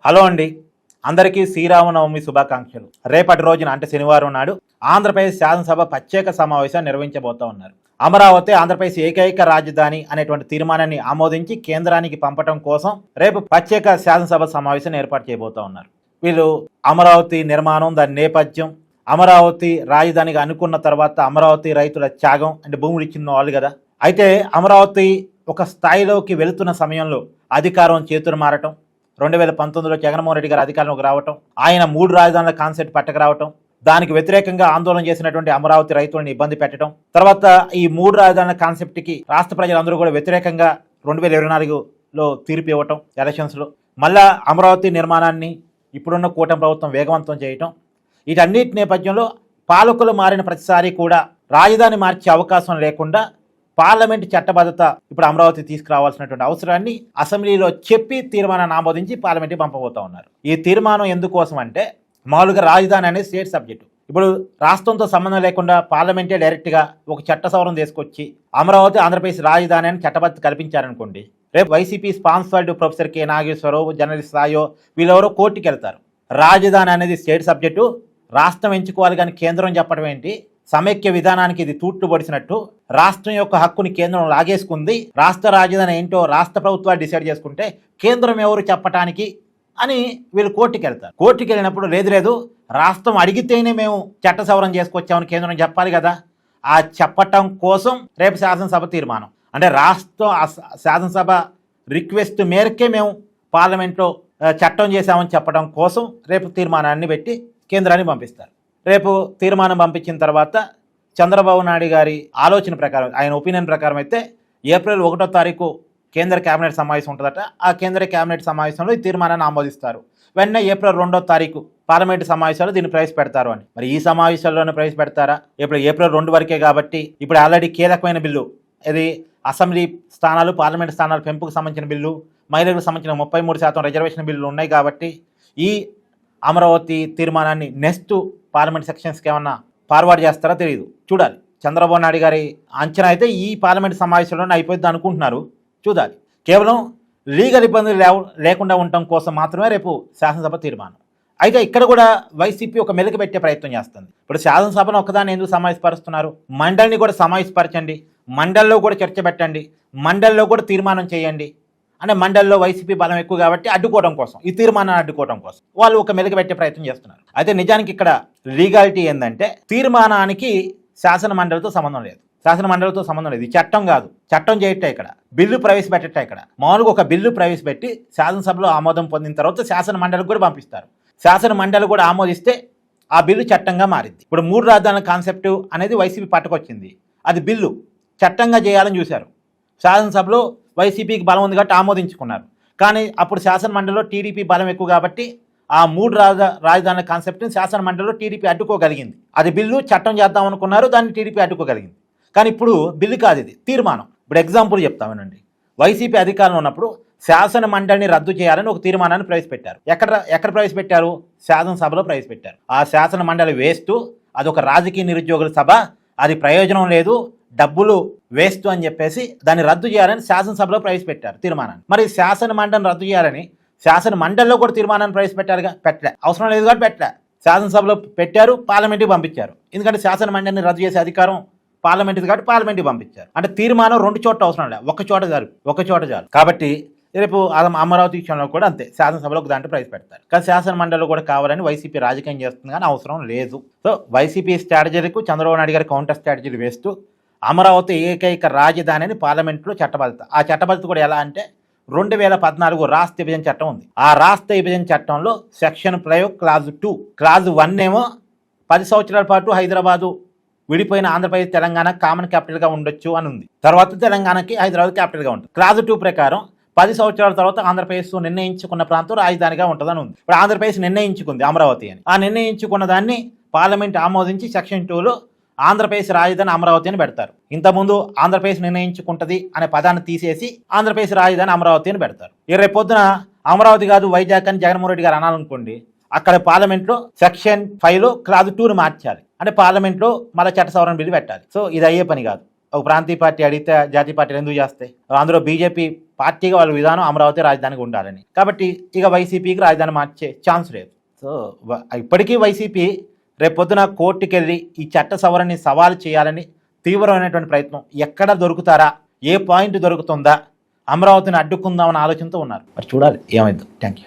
Hello అండి, అందరికీ శ్రీరామనవమి శుభాకాంక్షలు. రేపటి రోజున అంటే శనివారం నాడు ఆంధ్రప్రదేశ్ శాసనసభ ప్రత్యేక సమావేశం నిర్వహించబోతా ఉన్నారు. అమరావతి ఆంధ్రప్రదేశ్ ఏకైక రాజధాని అనేటువంటి తీర్మానాన్ని ఆమోదించి కేంద్రానికి పంపడం కోసం రేపు ప్రత్యేక శాసనసభ సమావేశం ఏర్పాటు చేయబోతా ఉన్నారు. వీళ్ళు అమరావతి నిర్మాణం, దాని నేపథ్యం, అమరావతి రాజధానిగా అనుకున్న తర్వాత అమరావతి రైతుల త్యాగం అంటే భూములు ఇచ్చిన వాళ్ళు కదా. అయితే అమరావతి ఒక స్థాయిలోకి వెళుతున్న సమయంలో అధికారం చేతులు మారటం, 2019లో జగన్మోహన్ రెడ్డి గారు అధికారంలోకి రావటం, ఆయన 3 రాజధానుల కాన్సెప్ట్ పట్టకరావటం, దానికి వ్యతిరేకంగా ఆందోళన చేసినటువంటి అమరావతి రైతులను ఇబ్బంది పెట్టడం, తర్వాత ఈ 3 రాజధానుల కాన్సెప్ట్కి రాష్ట్ర ప్రజలందరూ కూడా వ్యతిరేకంగా 2024లో తీర్పు ఇవ్వటం ఎలక్షన్స్లో, మళ్ళా అమరావతి నిర్మాణాన్ని ఇప్పుడున్న కూటమి ప్రభుత్వం వేగవంతం చేయటం, వీటన్నిటి నేపథ్యంలో పాలకులు మారిన ప్రతిసారి కూడా రాజధాని మార్చే అవకాశం లేకుండా పార్లమెంట్ చట్టబద్ధత ఇప్పుడు అమరావతి తీసుకురావాల్సినటువంటి అవసరాన్ని అసెంబ్లీలో చెప్పి తీర్మానాన్ని ఆమోదించి పార్లమెంట్కి పంపబోతా ఉన్నారు. ఈ తీర్మానం ఎందుకోసం అంటే, మామూలుగా రాజధాని అనేది స్టేట్ సబ్జెక్టు. ఇప్పుడు రాష్ట్రంతో సంబంధం లేకుండా పార్లమెంటే డైరెక్ట్గా ఒక చట్ట సవరణ తీసుకొచ్చి అమరావతి ఆంధ్రప్రదేశ్ రాజధాని అని చట్టబద్ధత కల్పించారనుకోండి, రేపు YCP sponsored professor K Nageswararao, journalist సాయో వీళ్ళెవరో కోర్టుకి వెళ్తారు. రాజధాని అనేది స్టేట్ సబ్జెక్టు, రాష్ట్రం ఎంచుకోవాలి కానీ కేంద్రం చెప్పడం ఏంటి, సమైక్య విధానానికి ఇది తూట్లు పొడిచినట్టు, రాష్ట్రం యొక్క హక్కుని కేంద్రం లాగేసుకుంది, రాష్ట్ర రాజధాని ఏంటో రాష్ట్ర ప్రభుత్వాలు డిసైడ్ చేసుకుంటే కేంద్రం ఎవరు చెప్పటానికి అని వీళ్ళు కోర్టుకి వెళ్తారు. కోర్టుకి వెళ్ళినప్పుడు లేదు రాష్ట్రం అడిగితేనే మేము చట్ట సవరణ చేసుకొచ్చామని కేంద్రం చెప్పాలి కదా. ఆ చెప్పటం కోసం రేపు శాసనసభ తీర్మానం అంటే రాష్ట్రం శాసనసభ రిక్వెస్ట్ మేరకే మేము పార్లమెంట్లో చట్టం చేశామని చెప్పడం కోసం రేపు తీర్మానాన్ని పెట్టి కేంద్రాన్ని పంపిస్తారు. రేపు తీర్మానం పంపించిన తర్వాత చంద్రబాబు నాయుడు గారి ఆలోచన ప్రకారం, ఆయన ఒపీనియన్ ప్రకారం అయితే ఏప్రిల్ 1వ తారీఖు కేంద్ర కేబినెట్ సమావేశం ఉంటుందట. ఆ కేంద్ర కేబినెట్ సమావేశంలో ఈ తీర్మానాన్ని ఆమోదిస్తారు. వెంటనే ఏప్రిల్ 2వ తారీఖు పార్లమెంటు సమావేశాలు దీన్ని ప్రవేశపెడతారు అని. మరి ఈ సమావేశాల్లోనే ప్రవేశపెడతారా? ఇప్పుడు ఏప్రిల్ 2 వరకే కాబట్టి ఇప్పుడు ఆల్రెడీ కీలకమైన బిల్లు, ఇది అసెంబ్లీ స్థానాలు, పార్లమెంటు స్థానాలు పెంపుకు సంబంధించిన బిల్లు, మహిళలకు సంబంధించిన 33% రిజర్వేషన్ బిల్లులు ఉన్నాయి కాబట్టి ఈ అమరావతి తీర్మానాన్ని నెక్స్ట్ పార్లమెంట్ సెక్షన్స్కి ఏమన్నా ఫార్వర్డ్ చేస్తారో తెలియదు, చూడాలి. చంద్రబాబు నాయుడు గారి అంచనా అయితే ఈ పార్లమెంట్ సమావేశంలోనే అయిపోద్ది అనుకుంటున్నారు, చూడాలి. కేవలం లీగల్ ఇబ్బందులు లేకుండా ఉండటం కోసం మాత్రమే రేపు శాసనసభ తీర్మానం. అయితే ఇక్కడ కూడా వైసీపీ ఒక మెలిక పెట్టే ప్రయత్నం చేస్తుంది. ఇప్పుడు శాసనసభను ఒకదాన్ని ఎందుకు సమావేశపరుస్తున్నారు? మండలిని కూడా సమావేశపరచండి, మండలిలో కూడా చర్చ పెట్టండి, మండలిలో కూడా తీర్మానం చేయండి అంటే మండలిలో వైసీపీ బలం ఎక్కువ కాబట్టి అడ్డుకోవడం కోసం, ఈ తీర్మానాన్ని అడ్డుకోవడం కోసం వాళ్ళు ఒక మెలిక పెట్టే ప్రయత్నం చేస్తున్నారు. అయితే నిజానికి ఇక్కడ లీగాలిటీ ఏంటంటే, తీర్మానానికి శాసన మండలితో సంబంధం లేదు, శాసన మండలితో సంబంధం లేదు. ఇది చట్టం కాదు, చట్టం చేయట్టే ఇక్కడ, బిల్లు ప్రవేశపెట్టట్టే ఇక్కడ. మామూలుగా ఒక బిల్లు ప్రవేశపెట్టి శాసనసభలో ఆమోదం పొందిన తర్వాత శాసన మండలికి కూడా పంపిస్తారు. శాసన మండలి కూడా ఆమోదిస్తే ఆ బిల్లు చట్టంగా మారింది. ఇప్పుడు 3 రాజధానుల కాన్సెప్ట్ అనేది వైసీపీ పట్టుకొచ్చింది, అది బిల్లు చట్టంగా చేయాలని చూశారు. శాసనసభలో వైసీపీకి బలం ఉంది కాబట్టి ఆమోదించుకున్నారు. కానీ అప్పుడు శాసన మండలిలో టీడీపీ బలం ఎక్కువ కాబట్టి ఆ 3 రాజధానుల కాన్సెప్ట్ని శాసన మండలిలో టీడీపీ అడ్డుకోగలిగింది. అది బిల్లు చట్టం చేద్దాం అనుకున్నారు, దాన్ని టీడీపీ అడ్డుకోగలిగింది. కానీ ఇప్పుడు బిల్లు కాదు, ఇది తీర్మానం. ఇప్పుడు ఎగ్జాంపుల్ చెప్తామేనండి, వైసీపీ అధికారంలో ఉన్నప్పుడు శాసన మండలిని రద్దు చేయాలని ఒక తీర్మానాన్ని ప్రవేశపెట్టారు. ఎక్కడ ప్రవేశపెట్టారు? శాసనసభలో ప్రవేశపెట్టారు. ఆ శాసన మండలి వేస్ట్, అదొక రాజకీయ నిరుద్యోగుల సభ, అది ప్రయోజనం లేదు, డబ్బులు వేస్ట్ అని చెప్పేసి దాన్ని రద్దు చేయాలని శాసనసభలో ప్రవేశపెట్టారు తీర్మానాన్ని. మరి శాసన మండలిని రద్దు చేయాలని శాసన మండలిలో కూడా తీర్మానాన్ని ప్రవేశపెట్టారుగా, పెట్టలే, అవసరం లేదు కాబట్టి పెట్టలే. శాసనసభలో పెట్టారు, పార్లమెంట్కి పంపించారు. ఎందుకంటే శాసన మండలిని రద్దు చేసే అధికారం పార్లమెంట్ది కాబట్టి పార్లమెంట్కి పంపించారు. అంటే తీర్మానం 2 చోట్ల అవసరం లేదు, ఒక చోట చాలు. కాబట్టి రేపు అమరావతి విషయంలో కూడా అంతే, శాసనసభలో ఒక దాంట్లో ప్రవేశపెడతారు. కానీ శాసన మండలిలో కూడా కావాలని వైసీపీ రాజకీయం చేస్తుంది, కానీ అవసరం లేదు. సో వైసీపీ స్ట్రాటజీలకు చంద్రబాబు నాయుడు గారి కౌంటర్ స్ట్రాటజీలు వేస్తూ అమరావతి ఏకైక రాజధాని అని పార్లమెంట్లో చట్టబద్ధత, ఆ చట్టబద్ధత కూడా ఎలా అంటే 2014 రాష్ట్ర విభజన చట్టం ఉంది. ఆ రాష్ట్ర విభజన చట్టంలో సెక్షన్ ప్రయోగ్ క్లాజ్ 1 ఏమో 10 సంవత్సరాల పాటు హైదరాబాదు విడిపోయిన ఆంధ్రప్రదేశ్ తెలంగాణ కామన్ క్యాపిటల్గా ఉండొచ్చు అని ఉంది. తర్వాత తెలంగాణకి హైదరాబాద్ క్యాపిటల్గా ఉంటుంది. క్లాజ్ 2 ప్రకారం 10 సంవత్సరాల తర్వాత ఆంధ్రప్రదేశ్ నిర్ణయించుకున్న ప్రాంతం రాజధానిగా ఉంటుందని ఉంది. ఇప్పుడు ఆంధ్రప్రదేశ్ నిర్ణయించుకుంది అమరావతి అని. ఆ నిర్ణయించుకున్న దాన్ని పార్లమెంట్ ఆమోదించి సెక్షన్ 2లో ఆంధ్రప్రదేశ్ రాజధాని అమరావతి అని పెడతారు. ఇంతకుముందు ఆంధ్రప్రదేశ్ నిర్ణయించుకుంటుంది అనే పదాన్ని తీసేసి ఆంధ్రప్రదేశ్ రాజధాని అమరావతి అని పెడతారు. రేపు పొద్దున అమరావతి కాదు వైజాగ్ అని జగన్మోహన్ రెడ్డి గారు అనాలనుకోండి, అక్కడ పార్లమెంట్లో సెక్షన్ 5లో క్లాజ్ 2ని మార్చాలి, అంటే పార్లమెంట్లో మళ్ళీ చట్ట సవరణ బిల్లు పెట్టాలి. సో ఇది అయ్యే పని కాదు. ఒక ప్రాంతీయ పార్టీ అడిగితే జాతీయ పార్టీలు ఎందుకు చేస్తాయి? అందులో బీజేపీ పార్టీగా వాళ్ళ విధానం అమరావతి రాజధానికి ఉండాలని. కాబట్టి ఇక వైసీపీకి రాజధాని మార్చే ఛాన్స్ లేదు. సో ఇప్పటికీ వైసీపీ రేపొద్దున కోర్టుకి వెళ్ళి ఈ చట్ట సవరణని సవాలు చేయాలని తీవ్రమైనటువంటి ప్రయత్నం. ఎక్కడ దొరుకుతారా, ఏ పాయింట్ దొరుకుతుందా, అమరావతిని అడ్డుకుందామన్న ఆలోచనతో ఉన్నారు. మరి చూడాలి ఏమైందో. Thank you.